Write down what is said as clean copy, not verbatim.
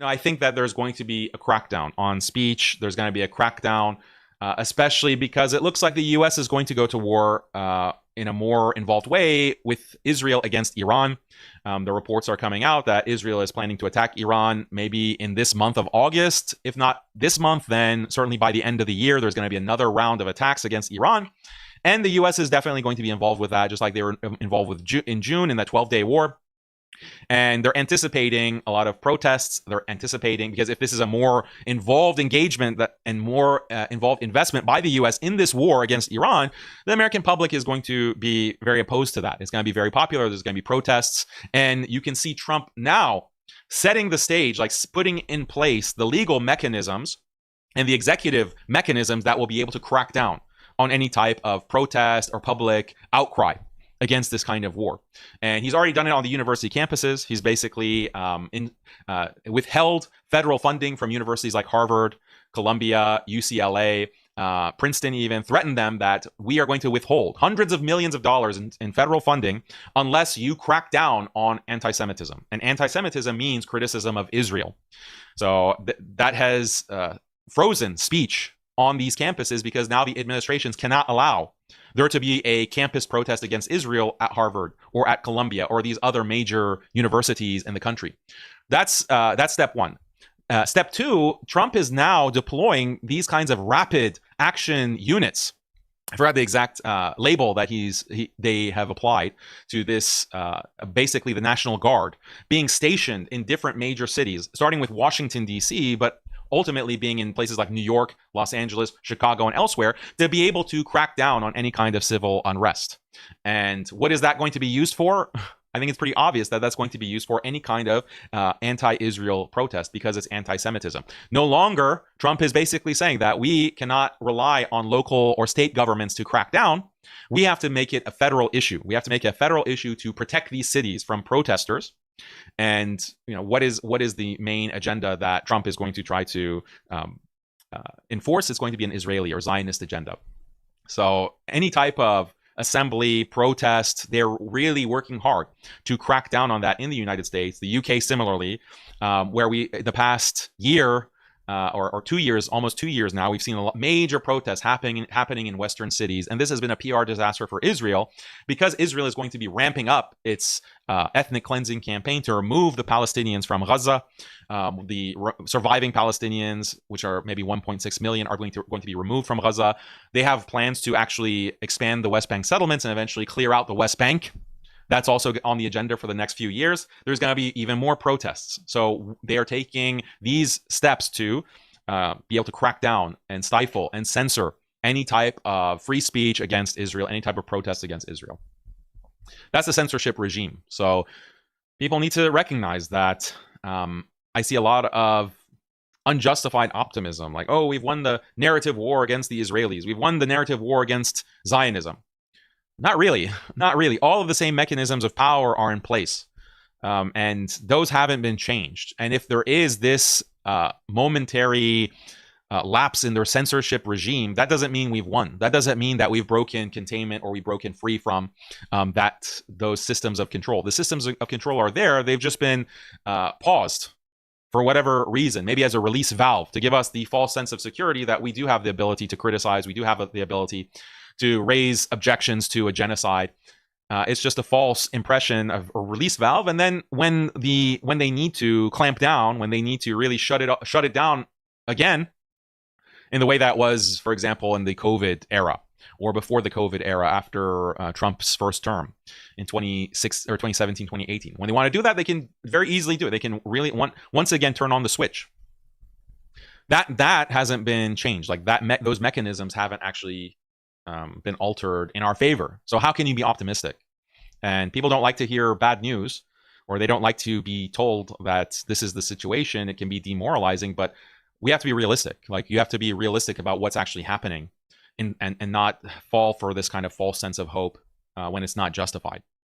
No, I think that there's going to be a crackdown on speech. There's going to be a crackdown, especially because it looks like the U.S. is going to go to war in a more involved way with Israel against Iran. The reports are coming out that Israel is planning to attack Iran maybe in this month of August. If not this month, then certainly by the end of the year, there's going to be another round of attacks against Iran. And the U.S. is definitely going to be involved with that, just like they were involved with in June in that 12-day war. And they're anticipating a lot of protests. They're anticipating, because if this is a more involved engagement and more involved investment by the U.S. in this war against Iran, the American public is going to be very opposed to that. It's going to be very popular. There's going to be protests. And you can see Trump now setting the stage, like putting in place the legal mechanisms and the executive mechanisms that will be able to crack down on any type of protest or public outcry against this kind of war. And he's already done it on the university campuses. He's basically withheld federal funding from universities like Harvard, Columbia, UCLA, Princeton, even threatened them that we are going to withhold hundreds of millions of dollars in federal funding unless you crack down on anti-Semitism. And anti-Semitism means criticism of Israel. So that has frozen speech on these campuses, because now the administrations cannot allow there to be a campus protest against Israel at Harvard or at Columbia or these other major universities in the country. That's step one. Step two, Trump is now deploying these kinds of rapid action units. I forgot the exact label that they have applied to this, basically the National Guard, being stationed in different major cities, starting with Washington, D.C., but ultimately being in places like New York, Los Angeles, Chicago, and elsewhere, to be able to crack down on any kind of civil unrest. And what is that going to be used for? I think it's pretty obvious that that's going to be used for any kind of anti-Israel protest, because it's anti-Semitism. No longer, Trump is basically saying that we cannot rely on local or state governments to crack down. We have to make it a federal issue. We have to make it a federal issue to protect these cities from protesters. And what is the main agenda that Trump is going to try to enforce? It's going to be an Israeli or Zionist agenda. So any type of assembly, protest, they're really working hard to crack down on that in the United States. The UK similarly, where the past year or 2 years, almost 2 years now, we've seen a major protests happening in Western cities. And this has been a PR disaster for Israel, because Israel is going to be ramping up its ethnic cleansing campaign to remove the Palestinians from Gaza. The surviving Palestinians, which are maybe 1.6 million, are going to be removed from Gaza. They have plans to actually expand the West Bank settlements and eventually clear out the West Bank. That's also on the agenda for the next few years. There's going to be even more protests. So they are taking these steps to be able to crack down and stifle and censor any type of free speech against Israel, any type of protest against Israel. That's the censorship regime. So people need to recognize that. I see a lot of unjustified optimism, like, oh, we've won the narrative war against the Israelis. We've won the narrative war against Zionism. Not really. Not really. All of the same mechanisms of power are in place. And those haven't been changed. And if there is this momentary lapse in their censorship regime, that doesn't mean we've won. That doesn't mean that we've broken containment or we've broken free from those systems of control. The systems of control are there. They've just been paused for whatever reason, maybe as a release valve to give us the false sense of security that we do have the ability to criticize. We do have the ability to raise objections to a genocide. It's just a false impression of a release valve. And then when they need to clamp down, when they need to really shut it down again, in the way that was, for example, in the COVID era or before the COVID era after Trump's first term in 2017, 2018. When they want to do that, they can very easily do it. They can really once again turn on the switch. That hasn't been changed. Like those mechanisms haven't actually been altered in our favor. So how can you be optimistic? And people don't like to hear bad news, or they don't like to be told that this is the situation. It can be demoralizing, but we have to be realistic. Like, you have to be realistic about what's actually happening, and not fall for this kind of false sense of hope when it's not justified.